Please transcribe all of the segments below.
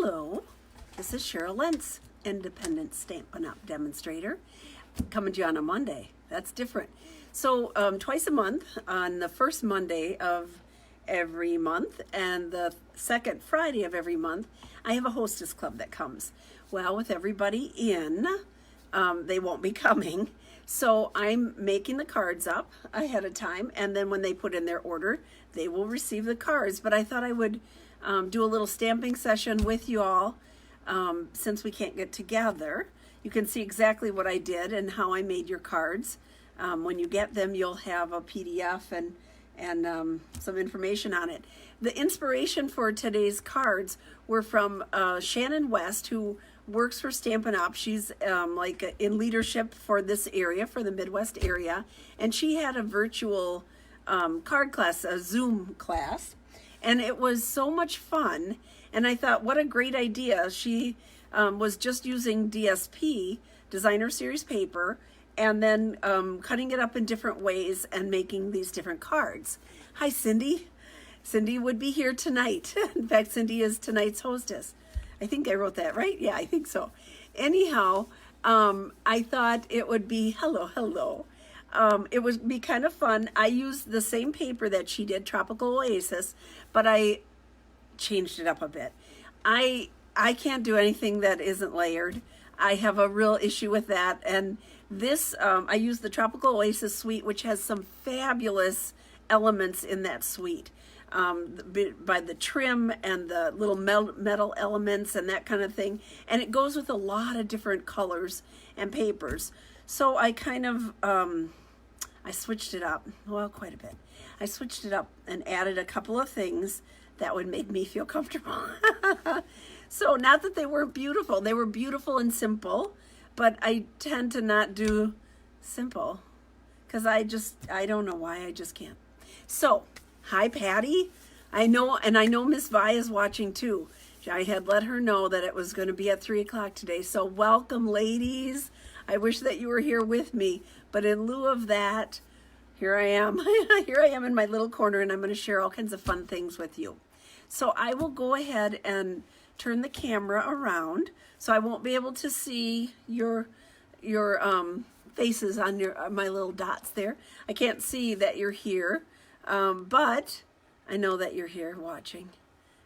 Hello, this is Cheryl Lentz, independent Stampin' Up! Demonstrator, coming to you on a Monday. That's different. So twice a month, on the first Monday of every month and the second Friday of every month, I have a Hostess Club that comes. Well, with everybody in, they won't be coming. So I'm making the cards up ahead of time, and then when they put in their order, they will receive the cards. But I thought I would do a little stamping session with you all since we can't get together. You can see exactly what I did and how I made your cards. When you get them, you'll have a PDF and some information on it. The inspiration for today's cards were from Shannon West, who works for Stampin' Up! She's like in leadership for this area, for the Midwest area, and she had a virtual card class, a Zoom class, and it was so much fun. And I thought, what a great idea. She was just using DSP, Designer Series paper, and then cutting it up in different ways and making these different cards. Hi, Cindy. Cindy would be here tonight. In fact, Cindy is tonight's hostess. I think I wrote that right. Yeah, I think so. Anyhow, I thought it would be, hello. It would be kind of fun. I used the same paper that she did, Tropical Oasis, but I changed it up a bit. I can't do anything that isn't layered. I have a real issue with that. And this, I used the Tropical Oasis suite, which has some fabulous elements in that suite. By the trim and the little metal elements and that kind of thing. And it goes with a lot of different colors and papers. So I kind of, I switched it up, well, quite a bit. I switched it up and added a couple of things that would make me feel comfortable. So not that they weren't beautiful. They were beautiful and simple, but I tend to not do simple because I don't know why, I just can't. So, hi, Patty. I know Miss Vi is watching too. I had let her know that it was going to be at 3 o'clock today. So welcome, ladies. I wish that you were here with me, but in lieu of that, here I am. Here I am in my little corner, and I'm going to share all kinds of fun things with you. So I will go ahead and turn the camera around, so I won't be able to see your faces on my little dots there. I can't see that you're here. But I know that you're here watching,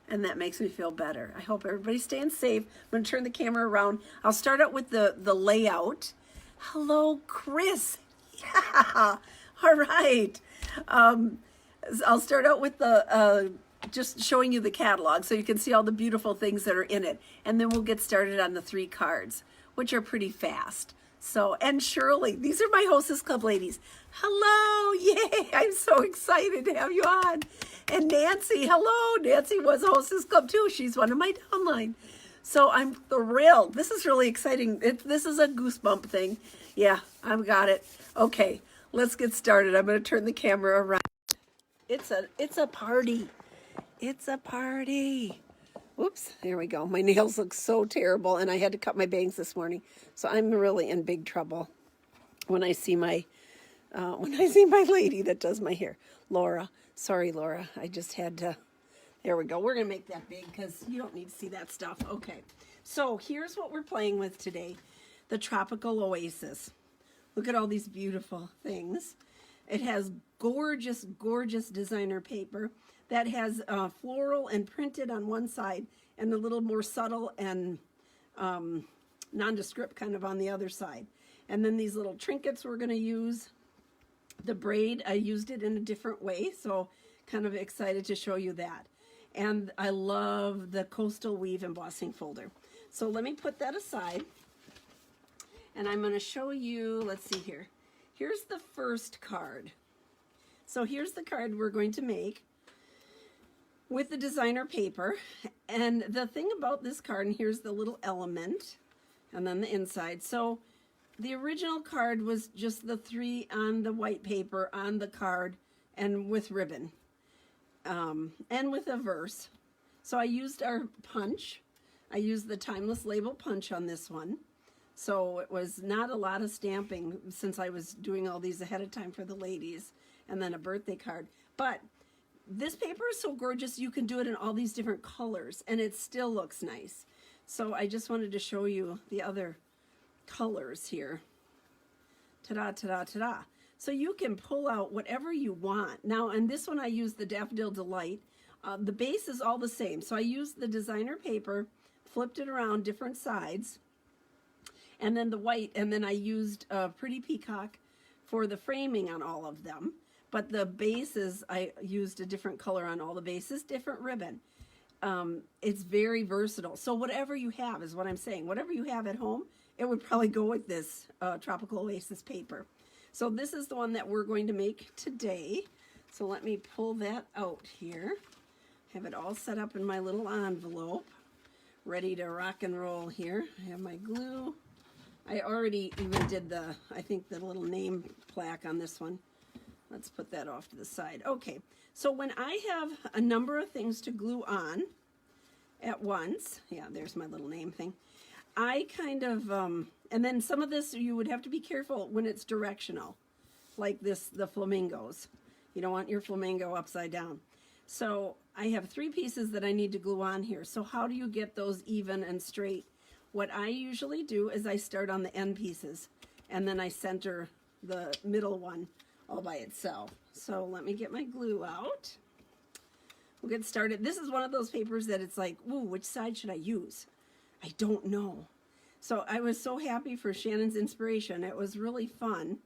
and that makes me feel better. I hope everybody's staying safe. I'm going to turn the camera around. I'll start out with the layout. Hello, Chris. Yeah. All right. I'll start out with the just showing you the catalog so you can see all the beautiful things that are in it. And then we'll get started on the 3 cards, which are pretty fast. So, and Shirley, these are my Hostess Club ladies. Hello, yay, I'm so excited to have you on. And Nancy, hello, Nancy was a Hostess Club too. She's one of my downline. So I'm thrilled. This is really exciting. This is a goosebump thing. Yeah, I've got it. Okay, let's get started. I'm going to turn the camera around. It's a party. It's a party. Whoops, there we go. My nails look so terrible, and I had to cut my bangs this morning. So I'm really in big trouble when I see my lady that does my hair. Laura. Sorry, Laura. I just had to. There we go. We're going to make that big because you don't need to see that stuff. Okay. So here's what we're playing with today. The Tropical Oasis. Look at all these beautiful things. It has gorgeous, gorgeous designer paper that has floral and printed on one side and a little more subtle and nondescript kind of on the other side. And then these little trinkets we're going to use. The braid, I used it in a different way, so kind of excited to show you that. And I love the Coastal Weave embossing folder. So let me put that aside. And I'm going to show you, let's see here. Here's the first card. So here's the card we're going to make with the designer paper. And the thing about this card, and here's the little element, and then the inside. So the original card was just the 3 on the white paper on the card and with ribbon and with a verse. So I used our punch. I used the Timeless Label punch on this one. So it was not a lot of stamping since I was doing all these ahead of time for the ladies, and then a birthday card. But this paper is so gorgeous, you can do it in all these different colors, and it still looks nice. So I just wanted to show you the other colors here. Ta-da, ta-da, ta-da. So you can pull out whatever you want. Now, on this one, I used the Daffodil Delight. The base is all the same. So I used the designer paper, flipped it around different sides, and then the white, and then I used Pretty Peacock for the framing on all of them. But the bases, I used a different color on all the bases, different ribbon. It's very versatile. So whatever you have is what I'm saying. Whatever you have at home, it would probably go with this Tropical Oasis paper. So this is the one that we're going to make today. So let me pull that out here. Have it all set up in my little envelope, ready to rock and roll here. I have my glue. I already even did I think the little name plaque on this one. Let's put that off to the side. Okay, so when I have a number of things to glue on at once, yeah, there's my little name thing, I kind of, and then some of this you would have to be careful when it's directional, like this, the flamingos. You don't want your flamingo upside down. So I have 3 pieces that I need to glue on here. So how do you get those even and straight? What I usually do is I start on the end pieces, and then I center the middle one all by itself. So let me get my glue out. We'll get started. This is one of those papers that it's like, ooh, which side should I use? I don't know. So I was so happy for Shannon's inspiration. It was really fun,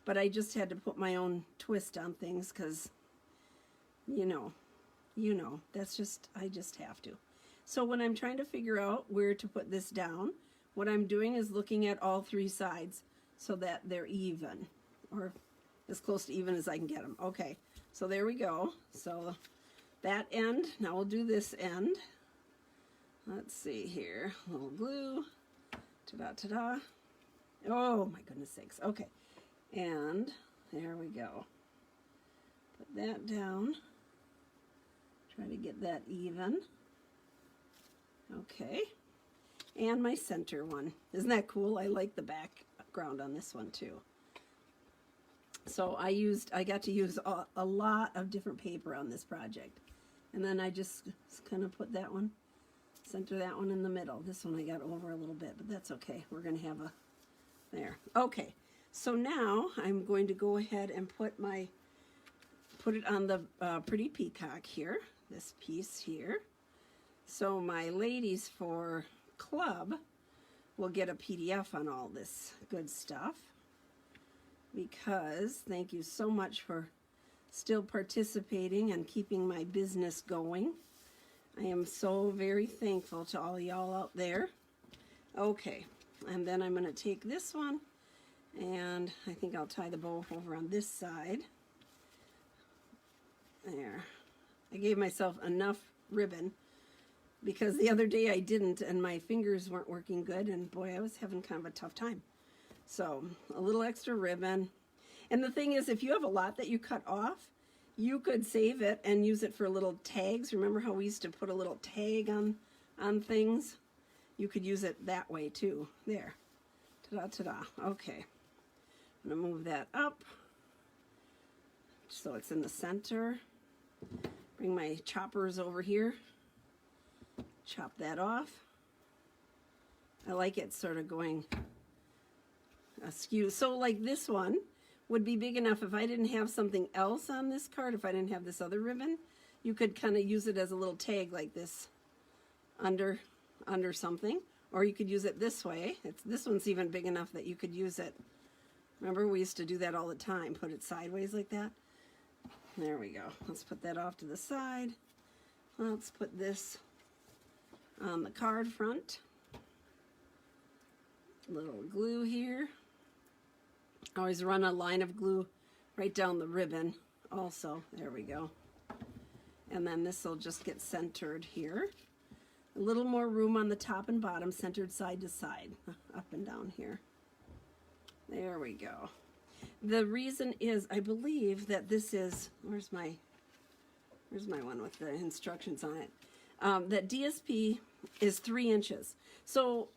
but I just had to put my own twist on things because, you know, that's just, I just have to. So when I'm trying to figure out where to put this down, what I'm doing is looking at all 3 sides so that they're even, or as close to even as I can get them. Okay, so there we go. So that end, now we'll do this end. Let's see here, a little glue, ta-da, ta-da. Oh my goodness sakes, okay. And there we go. Put that down, try to get that even. Okay, and my center one. Isn't that cool? I like the background on this one too. So I got to use a lot of different paper on this project. And then I just kind of put that one, center that one in the middle. This one I got over a little bit, but that's okay. We're going to have a, there. Okay, so now I'm going to go ahead and put it on the Pretty Peacock here, this piece here. So my ladies for club will get a PDF on all this good stuff, because thank you so much for still participating and keeping my business going. I am so very thankful to all y'all out there. Okay, and then I'm going to take this one, and I think I'll tie the bow over on this side. There. I gave myself enough ribbon because the other day I didn't, and my fingers weren't working good, and boy, I was having kind of a tough time. So a little extra ribbon. And the thing is, if you have a lot that you cut off, you could save it and use it for little tags. Remember how we used to put a little tag on things? You could use it that way too. There. Ta-da, ta-da. Okay. I'm going to move that up so it's in the center. Bring my choppers over here. Chop that off. I like it sort of going askew. So like this one would be big enough if I didn't have something else on this card, if I didn't have this other ribbon, you could kind of use it as a little tag like this under something, or you could use it this way. This one's even big enough that you could use it. Remember, we used to do that all the time, put it sideways like that. There we go. Let's put that off to the side. Let's put this on the card front. Little glue here. Always run a line of glue right down the ribbon also. There we go. And then this will just get centered here. A little more room on the top and bottom, centered side to side, up and down here. There we go. The reason is, I believe that this is, where's my one with the instructions on it? That DSP is 3 inches. So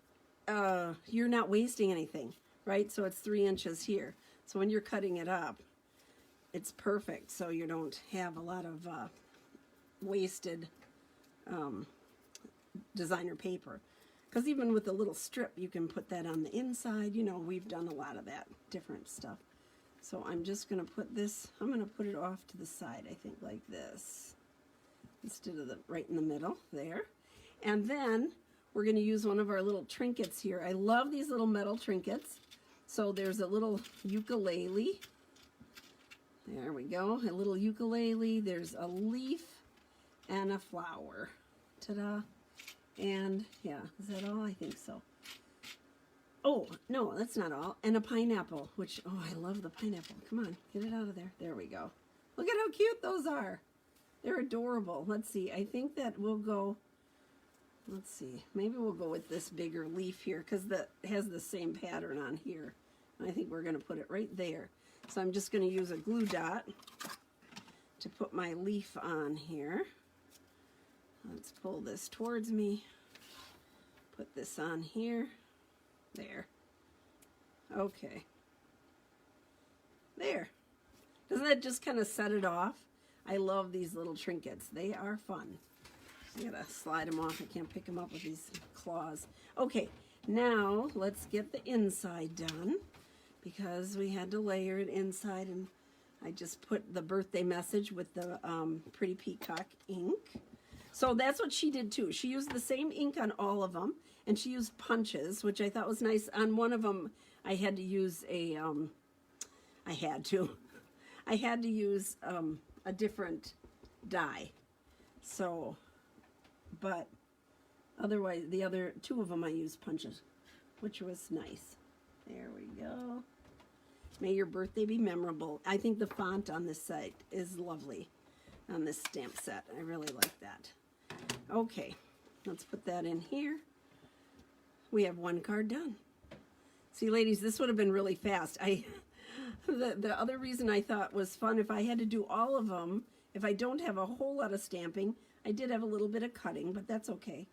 you're not wasting anything, right? So it's 3 inches here. So when you're cutting it up, it's perfect. So you don't have a lot of wasted designer paper. Because even with the little strip, you can put that on the inside. You know, we've done a lot of that different stuff. So I'm just going to put this, I'm going to put it off to the side, I think, like this, instead of the right in the middle there. And then we're going to use one of our little trinkets here. I love these little metal trinkets. So there's a little ukulele. There we go, a little ukulele. There's a leaf and a flower. Ta-da. And yeah, is that all? I think so. Oh, no, that's not all. And a pineapple, which, oh, I love the pineapple. Come on, get it out of there. There we go. Look at how cute those are. They're adorable. Let's see, I think that we'll go, let's see, maybe we'll go with this bigger leaf here because that has the same pattern on here. And I think we're going to put it right there. So I'm just going to use a glue dot to put my leaf on here. Let's pull this towards me. Put this on here. There. Okay. There. Doesn't that just kind of set it off? I love these little trinkets. They are fun. I gotta slide them off. I can't pick them up with these claws. Okay, now let's get the inside done because we had to layer it inside, and I just put the birthday message with the Pretty Peacock ink. So that's what she did too. She used the same ink on all of them, and she used punches, which I thought was nice. On one of them, I had to use a, I had to use a different dye. So, but otherwise, the other two of them I used punches, which was nice. There we go. May your birthday be memorable. I think the font on this site is lovely on this stamp set. I really like that. Okay, let's put that in here. We have one card done. See, ladies, this would have been really fast. The other reason I thought was fun, if I had to do all of them, if I don't have a whole lot of stamping, I did have a little bit of cutting, but that's okay.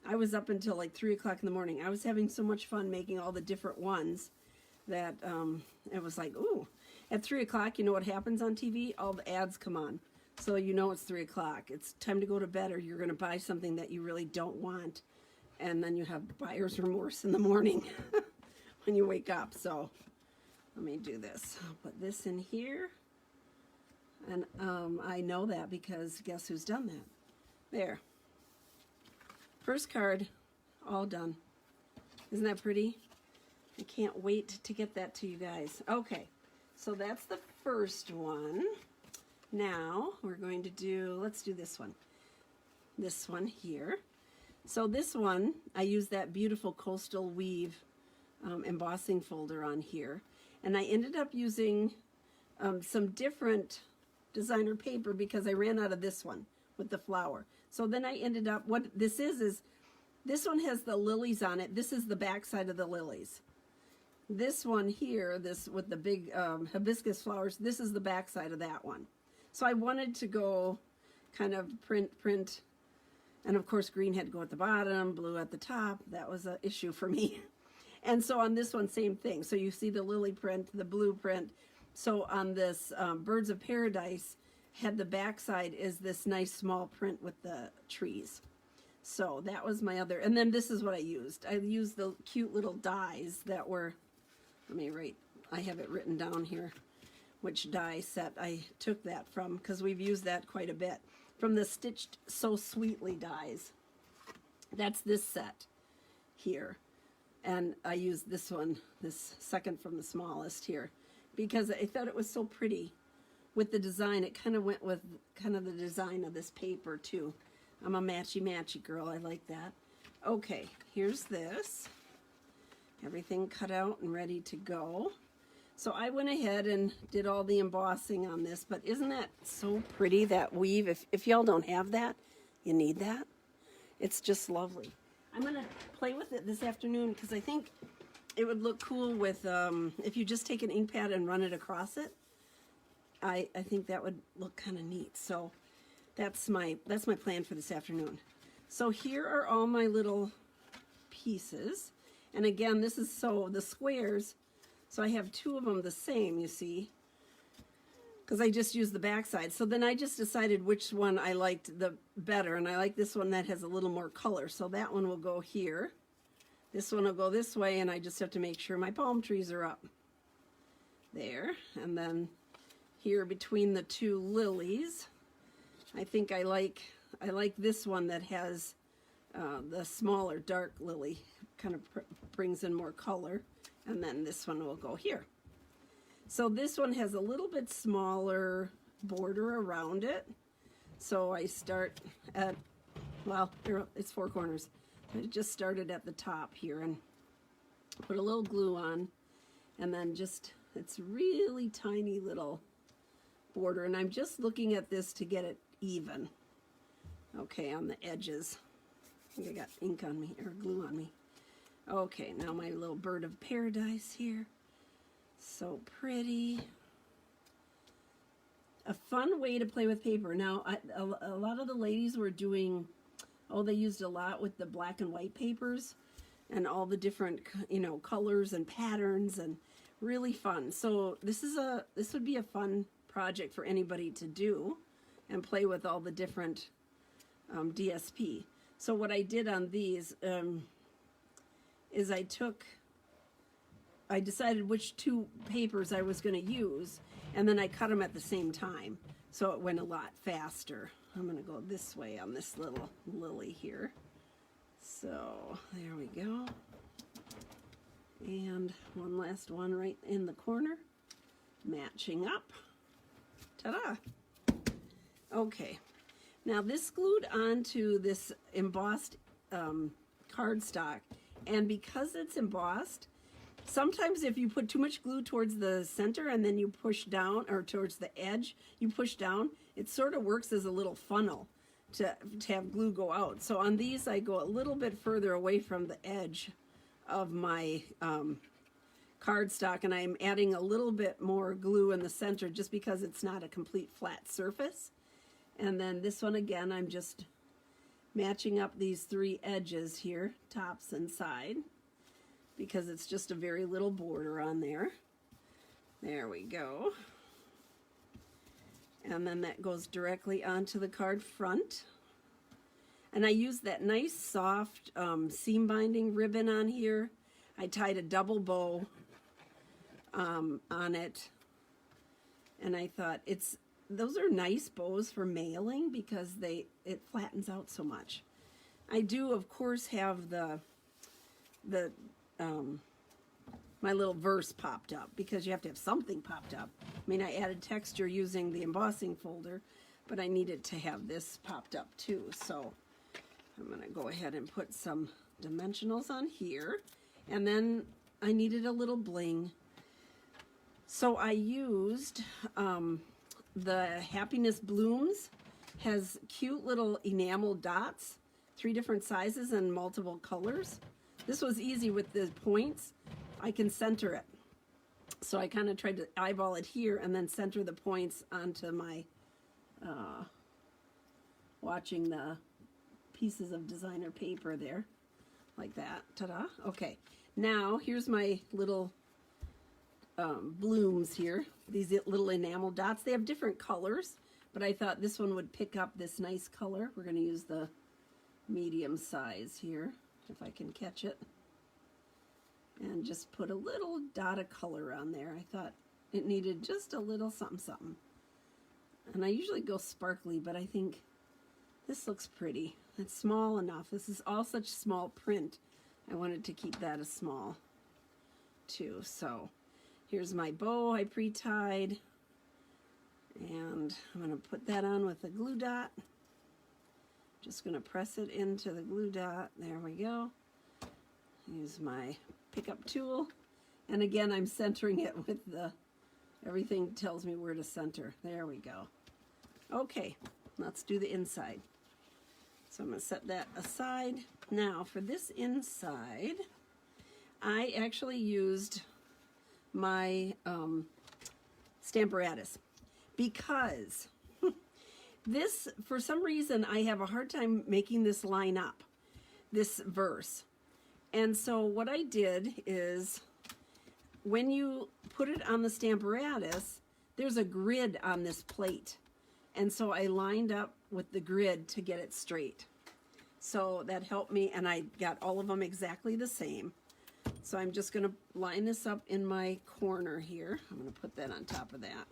I was up until like 3 o'clock in the morning. I was having so much fun making all the different ones that it was like, ooh. At 3 o'clock, you know what happens on TV? All the ads come on. So you know it's 3 o'clock. It's time to go to bed, or you're going to buy something that you really don't want. And then you have buyer's remorse in the morning when you wake up. So let me do this. I'll put this in here. And I know that because guess who's done that? There. First card, all done. Isn't that pretty? I can't wait to get that to you guys. Okay, so that's the first one. Now we're going to do, let's do this one. This one here. So this one, I use that beautiful Coastal Weave embossing folder on here. And I ended up using some different designer paper because I ran out of this one with the flower. So then I ended up, what this is this one has the lilies on it. This is the back side of the lilies. This one here, this with the big hibiscus flowers, this is the back side of that one. So I wanted to go kind of print, and of course green had to go at the bottom, blue at the top. That was an issue for me. And so on this one, same thing. So you see the lily print, the blue print. So on this Birds of Paradise, had the backside is this nice small print with the trees. So that was my other, and then this is what I used. I used the cute little dies that were, let me write, I have it written down here, which die set I took that from, because we've used that quite a bit. From the Stitched So Sweetly dies. That's this set here. And I used this one, this second from the smallest here, because I thought it was so pretty with the design. It kind of went with kind of the design of this paper too. I'm a matchy-matchy girl. I like that. Okay, here's this. Everything cut out and ready to go. So I went ahead and did all the embossing on this, but isn't that so pretty, that weave? If y'all don't have that, you need that. It's just lovely. I'm going to play with it this afternoon because I think it would look cool with, if you just take an ink pad and run it across it. I think that would look kind of neat. So that's my plan for this afternoon. So here are all my little pieces. And again, this is so the squares. So I have two of them the same, you see, because I just used the backside. So then I just decided which one I liked the better, and I like this one that has a little more color. So that one will go here. This one will go this way, and I just have to make sure my palm trees are up. There, and then here between the two lilies, I think I like this one that has the smaller dark lily, kind of brings in more color, and then this one will go here. So this one has a little bit smaller border around it. So I start at, well, it's 4 corners. I just started at the top here and put a little glue on, and then just, it's really tiny little border, and I'm just looking at this to get it even. Okay, on the edges. I think I got ink on me, or glue on me. Okay, now my little bird of paradise here. So pretty. A fun way to play with paper. Now, a lot of the ladies were doing, they used a lot with the black and white papers and all the different, colors and patterns, and really fun. So this would be a fun project for anybody to do and play with all the different DSP. So what I did on these is I decided which 2 papers I was going to use, and then I cut them at the same time, so it went a lot faster. I'm going to go this way on this little lily here. So there we go. And one last one right in the corner, matching up. Ta-da! Okay, now this glued onto this embossed cardstock, and because it's embossed, sometimes if you put too much glue towards the center and then you push down, or towards the edge, you push down, it sort of works as a little funnel to have glue go out. So on these, I go a little bit further away from the edge of my cardstock, and I'm adding a little bit more glue in the center just because it's not a complete flat surface. And then this one again, I'm just matching up these 3 edges here, tops and side, because it's just a very little border on there. There we go. And then that goes directly onto the card front. And I used that nice soft seam binding ribbon on here. I tied a double bow on it, and I thought those are nice bows for mailing because it flattens out so much. I do, of course, have my little verse popped up, because you have to have something popped up. I mean, I added texture using the embossing folder, but I needed to have this popped up too. So I'm going to go ahead and put some dimensionals on here, and then I needed a little bling. So I used the Happiness Blooms, has cute little enamel dots, 3 different sizes and multiple colors. This was easy with the points. I can center it. So I kind of tried to eyeball it here and then center the points onto my, watching the pieces of designer paper there, like that. Ta-da. Okay, now here's my little blooms here, these little enamel dots. They have different colors, but I thought this one would pick up this nice color. We're going to use the medium size here, if I can catch it, and just put a little dot of color on there. I thought it needed just a little something something, and I usually go sparkly, but I think this looks pretty. It's small enough. This is all such small print. I wanted to keep that as small too. So here's my bow I pre-tied, and I'm going to put that on with a glue dot. Just going to press it into the glue dot. There we go. Use my pickup tool, and again I'm centering it with everything tells me where to center. There we go. Okay, let's do the inside. So I'm going to set that aside. Now for this inside, I actually used my Stamparatus, because this, for some reason, I have a hard time making this line up, this verse. And so what I did is, when you put it on the Stamparatus, there's a grid on this plate. And so I lined up with the grid to get it straight. So that helped me, and I got all of them exactly the same. So I'm just going to line this up in my corner here. I'm going to put that on top of that.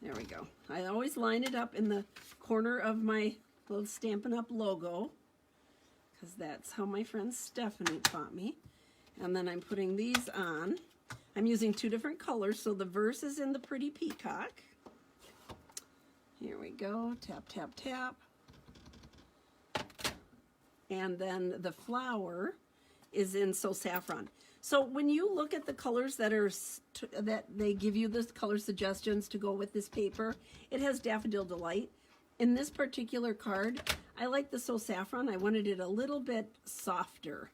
There we go. I always line it up in the corner of my little Stampin' Up! Logo, because that's how my friend Stephanie taught me. And then I'm putting these on. I'm using 2 different colors, so the verse is in the Pretty Peacock. Here we go. Tap, tap, tap. And then the flower is in So Saffron. So when you look at the colors that are that they give you the color suggestions to go with this paper, it has Daffodil Delight. In this particular card, I like the So Saffron. I wanted it a little bit softer.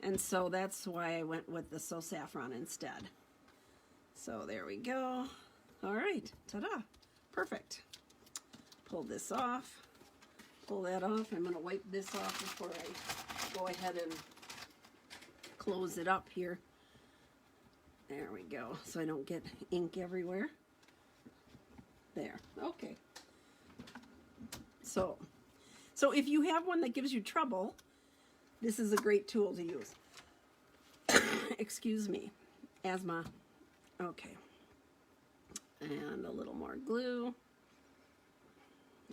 And so that's why I went with the So Saffron instead. So there we go. All right, ta-da, perfect. Pull this off, pull that off. I'm gonna wipe this off before I go ahead and close it up here. There we go, so I don't get ink everywhere. There, okay. So if you have one that gives you trouble, this is a great tool to use. Excuse me, asthma. Okay, and a little more glue.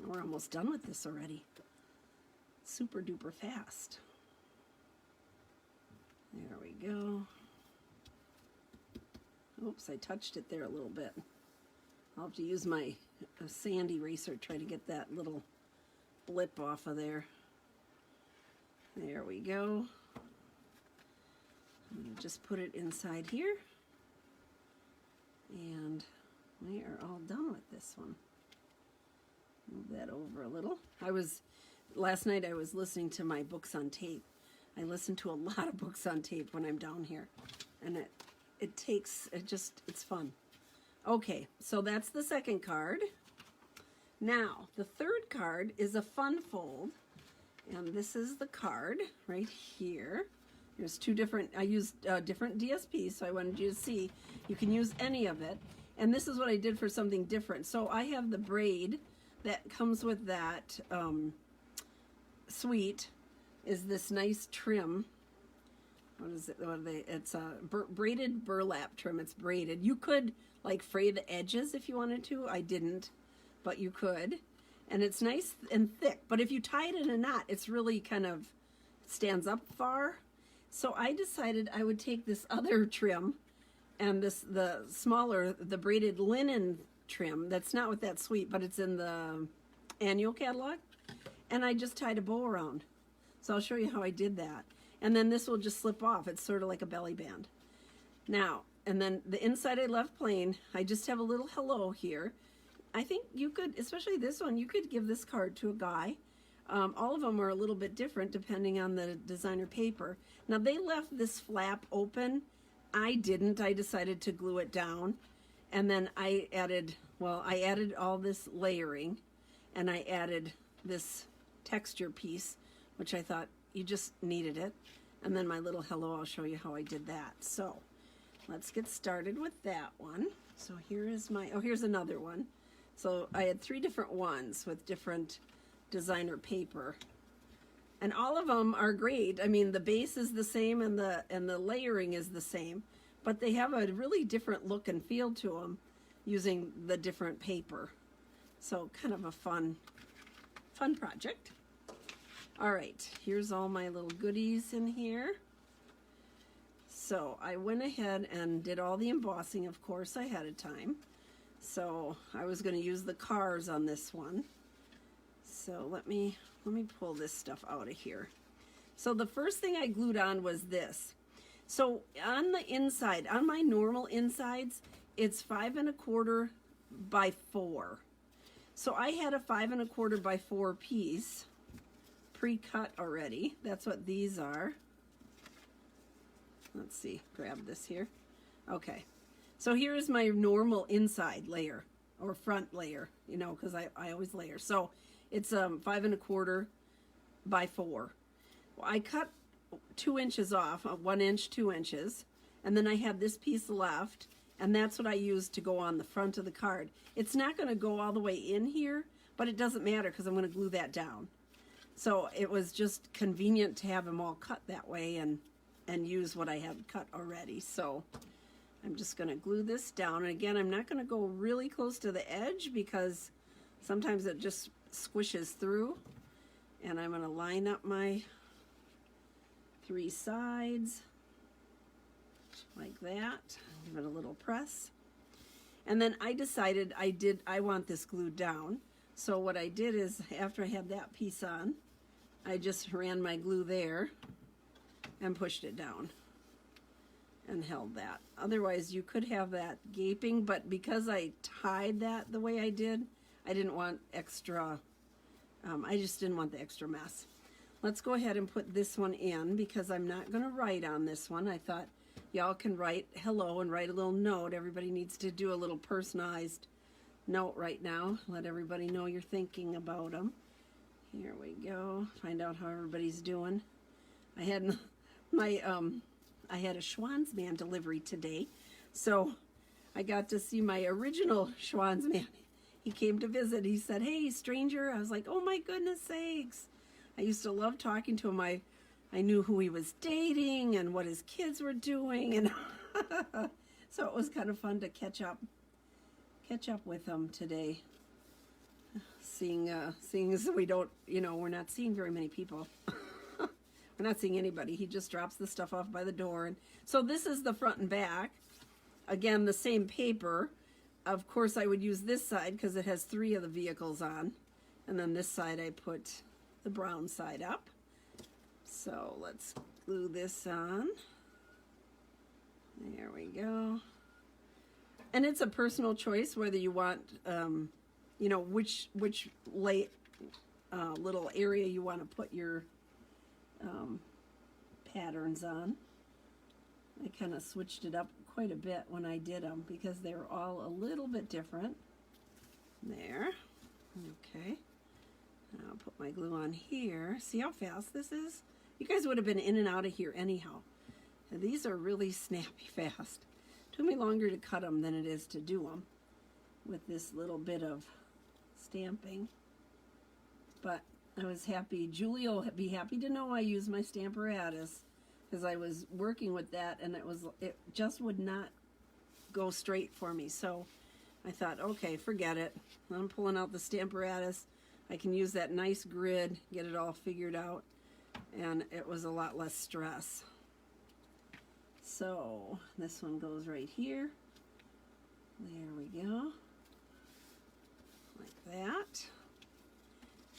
We're almost done with this already. Super duper fast. There we go. Oops, I touched it there a little bit. I'll have to use my sand eraser to try to get that little blip off of there. There we go. I'm going to just put it inside here. And we are all done with this one. Move that over a little. Last night I was listening to my books on tape. I listen to a lot of books on tape when I'm down here. And it's fun. Okay, so that's the second card. Now, the third card is a fun fold. And this is the card right here. There's 2 different, I used different DSPs, so I wanted you to see. You can use any of it. And this is what I did for something different. So I have the braid that comes with that suite, is this nice trim. What is it? It's a braided burlap trim. It's braided. You could like fray the edges if you wanted to. I didn't, but you could. And it's nice and thick. But if you tie it in a knot, it's really kind of stands up far. So I decided I would take this other trim and the braided linen trim that's not with that suite, but it's in the annual catalog, and I just tied a bow around. So I'll show you how I did that. And then this will just slip off. It's sort of like a belly band. Now, and then the inside I left plain. I just have a little hello here. I think you could, especially this one, you could give this card to a guy. All of them are a little bit different depending on the designer paper. Now they left this flap open. I didn't. I decided to glue it down. And then I added all this layering, and I added this texture piece, which I thought you just needed it. And then my little hello, I'll show you how I did that. So let's get started with that one. So here is here's another one. So I had 3 different ones with different designer paper. And all of them are great. I mean, the base is the same and the layering is the same, but they have a really different look and feel to them using the different paper. So kind of a fun project. All right, here's all my little goodies in here. So I went ahead and did all the embossing, of course, ahead of time. So I was going to use the cars on this one. So let me pull this stuff out of here. So the first thing I glued on was this. So on the inside, on my normal insides, it's 5 1/4 by 4. So I had a 5 1/4 by 4 piece pre-cut already. That's what these are. Let's see, grab this here. Okay, so here's my normal inside layer or front layer, you know, because I always layer. So it's 5 1/4 by 4. Well, I cut 2 inches off, 1 inch, 2 inches, and then I have this piece left, and that's what I used to go on the front of the card. It's not going to go all the way in here, but it doesn't matter because I'm going to glue that down. So it was just convenient to have them all cut that way and use what I had cut already. So I'm just going to glue this down. And again, I'm not going to go really close to the edge because sometimes it just squishes through. And I'm going to line up my 3 sides like that. Give it a little press. And then I decided I want this glued down. So what I did is, after I had that piece on, I just ran my glue there and pushed it down and held that. Otherwise, you could have that gaping, but because I tied that the way I did, I didn't want extra, I just didn't want the extra mess. Let's go ahead and put this one in because I'm not going to write on this one. I thought y'all can write hello and write a little note. Everybody needs to do a little personalized note right now. Let everybody know you're thinking about them. Here we go. Find out how everybody's doing. I had I had a Schwanzman delivery today, so I got to see my original Schwanzman. He came to visit. He said, "Hey, stranger." I was like, "Oh my goodness sakes." I used to love talking to him. I knew who he was dating and what his kids were doing, and so it was kind of fun to catch up with him today. Seeing as we don't, we're not seeing very many people. We're not seeing anybody. He just drops the stuff off by the door. And so this is the front and back. Again, the same paper. Of course, I would use this side because it has 3 of the vehicles on. And then this side, I put the brown side up. So let's glue this on. There we go. And it's a personal choice whether you want, which little area you want to put your patterns on. I kind of switched it up quite a bit when I did them because they were all a little bit different. There. Okay. I'll put my glue on here. See how fast this is? You guys would have been in and out of here anyhow. And these are really snappy fast. Took me longer to cut them than it is to do them with this little bit of stamping. But I was happy. Julie will be happy to know I use my Stamparatus because I was working with that and it just would not go straight for me. So I thought, okay, forget it. I'm pulling out the Stamparatus. I can use that nice grid, get it all figured out, and it was a lot less stress. So this one goes right here. There we go. Like that.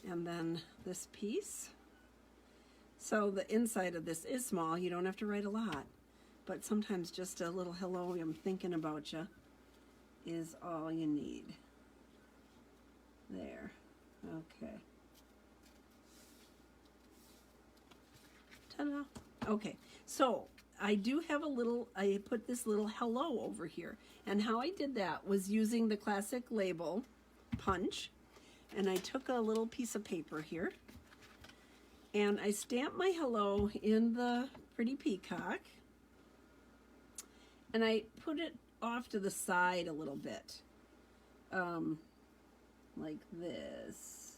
And then this piece. So the inside of this is small. You don't have to write a lot. But sometimes just a little hello, I'm thinking about you, is all you need. There. Okay. Ta-da. Okay. So I do have I put this little hello over here. And how I did that was using the classic label punch. And I took a little piece of paper here. And I stamped my hello in the pretty peacock. And I put it off to the side a little bit. Like this.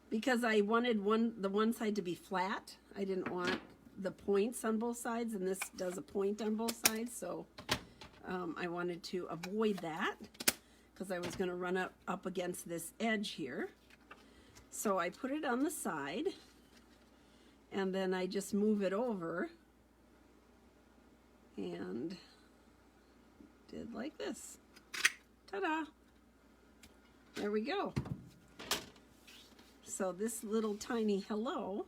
Because I wanted the one side to be flat. I didn't want the points on both sides, and this does a point on both sides, so I wanted to avoid that because I was going to run up against this edge here. So I put it on the side, and then I just move it over and did like this. Ta-da! There we go. So this little tiny hello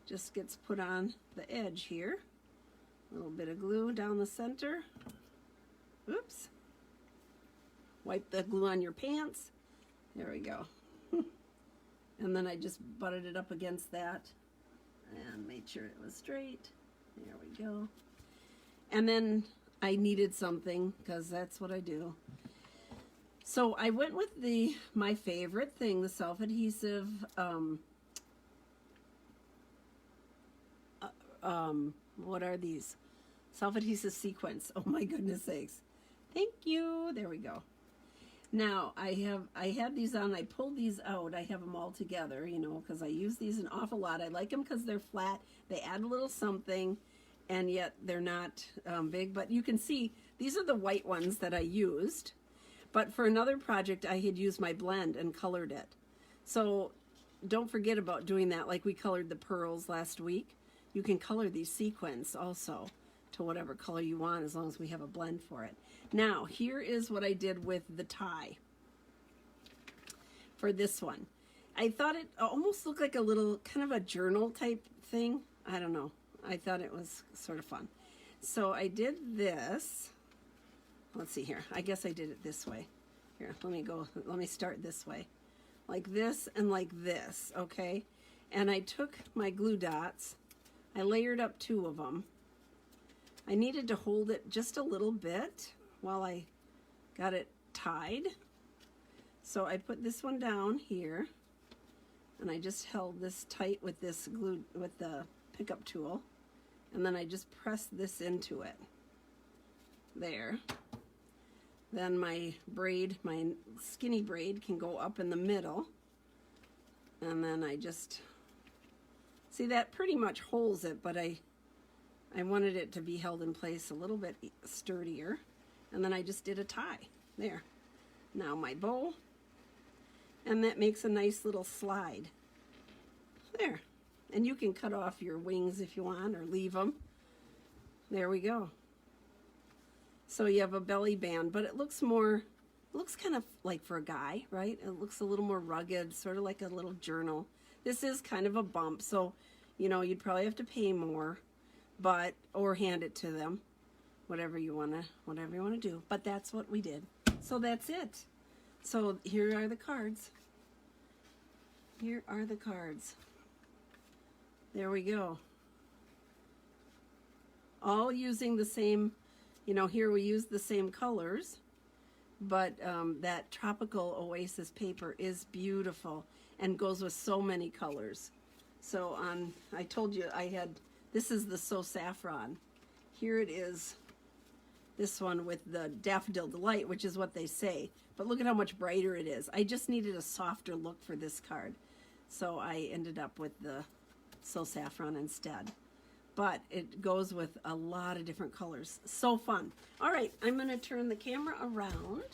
just gets put on the edge here. A little bit of glue down the center. Oops. Wipe the glue on your pants. There we go. And then I just butted it up against that and made sure it was straight. There we go. And then I needed something because that's what I do. So I went with my favorite thing, the self-adhesive what are these? Self-adhesive sequins. Oh my goodness sakes. Thank you. There we go. Now, I had these on, I pulled these out, I have them all together, you know, because I use these an awful lot. I like them because they're flat, they add a little something, and yet they're not big. But you can see, these are the white ones that I used. But for another project, I had used my blend and colored it. So don't forget about doing that, like we colored the pearls last week. You can color these sequins also to whatever color you want, as long as we have a blend for it. Now, here is what I did with the tie for this one. I thought it almost looked like a little kind of a journal type thing. I don't know. I thought it was sort of fun. So I did this. Let's see here. I guess I did it this way. Here, let me start this way. Like this and like this, okay? And I took my glue dots. I layered up 2 of them. I needed to hold it just a little bit while I got it tied. So I put this one down here, and I just held this tight with this glue, with the pickup tool, and then I just pressed this into it. There. Then my braid, my skinny braid, can go up in the middle, and then I just, see, that pretty much holds it, but I wanted it to be held in place a little bit sturdier, and then I just did a tie there. Now my bow, and that makes a nice little slide there. And you can cut off your wings if you want, or leave them. There we go. So you have a belly band, but it looks kind of like for a guy, right? It looks a little more rugged, sort of like a little journal. This is kind of a bump, so you know, you'd probably have to pay more, but, or hand it to them, whatever you want to do. But that's what we did. So that's it. So here are the cards. Here are the cards. There we go. All using the same, you know, here we use the same colors, but that tropical Oasis paper is beautiful and goes with so many colors. So I told you this is the So Saffron. Here it is, this one with the Daffodil Delight, which is what they say. But look at how much brighter it is. I just needed a softer look for this card. So I ended up with the So Saffron instead. But it goes with a lot of different colors. So fun. All right, I'm going to turn the camera around.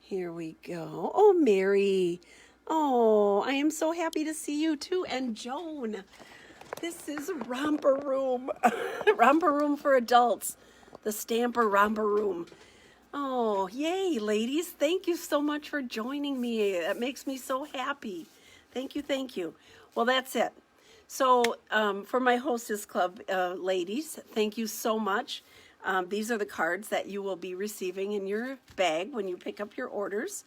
Here we go. Oh, Mary. Oh, I am so happy to see you too. And Joan. This is Romper Room. Romper Room for adults. The Stamper Romper Room. Oh, yay, ladies. Thank you so much for joining me. That makes me so happy. Thank you, thank you. Well, that's it. So for my Hostess Club ladies, thank you so much. These are the cards that you will be receiving in your bag when you pick up your orders.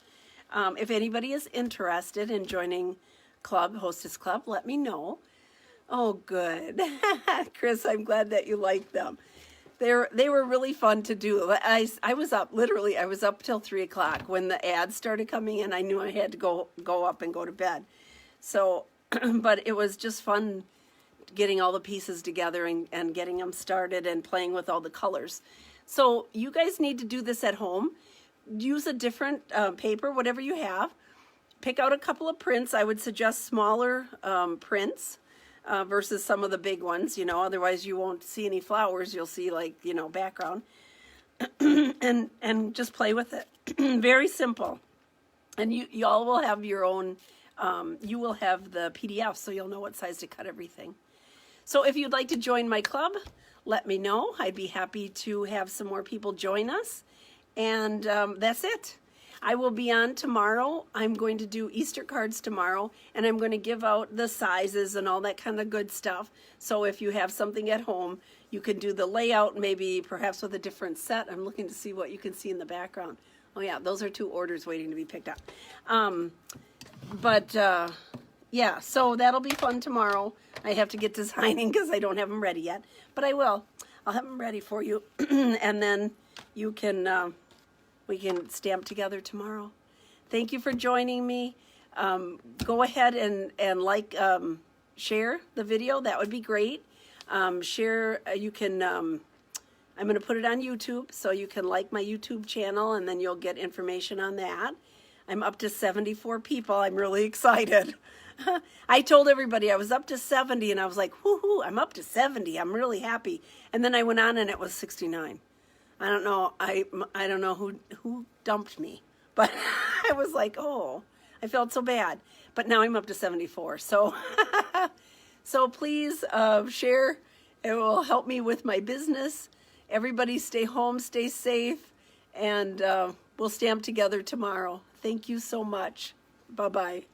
If anybody is interested in joining Hostess Club, let me know. Oh, good. Chris, I'm glad that you like them. They were really fun to do. I was up, literally, I was up till 3 o'clock. When the ads started coming in, I knew I had to go up and go to bed. So, but it was just fun getting all the pieces together and getting them started and playing with all the colors. So you guys need to do this at home. Use a different paper, whatever you have. Pick out a couple of prints. I would suggest smaller prints versus some of the big ones, you know, otherwise you won't see any flowers. You'll see, like, you know, background. and just play with it. Very simple. And y'all will have your own, you will have the PDF, so you'll know what size to cut everything. So if you'd like to join my club, let me know. I'd be happy to have some more people join us. And that's it. I will be on tomorrow. I'm going to do Easter cards tomorrow, and I'm going to give out the sizes and all that kind of good stuff. So if you have something at home, you can do the layout, maybe perhaps with a different set. I'm looking to see what you can see in the background. Oh yeah, those are 2 orders waiting to be picked up. Yeah, so that'll be fun tomorrow. I have to get designing because I don't have them ready yet, but I will. I'll have them ready for you, and then you can, we can stamp together tomorrow. Thank you for joining me. Go ahead and like, share the video. That would be great. Share, you can, I'm going to put it on YouTube, so you can like my YouTube channel, and then you'll get information on that. I'm up to 74 people. I'm really excited. I told everybody I was up to 70, and I was like, whoo-hoo, I'm up to 70. I'm really happy. And then I went on, and it was 69. I don't know. I don't know who dumped me, but I was like, oh, I felt so bad. But now I'm up to 74. So, so please share. It will help me with my business. Everybody stay home, stay safe, and we'll stamp together tomorrow. Thank you so much. Bye-bye.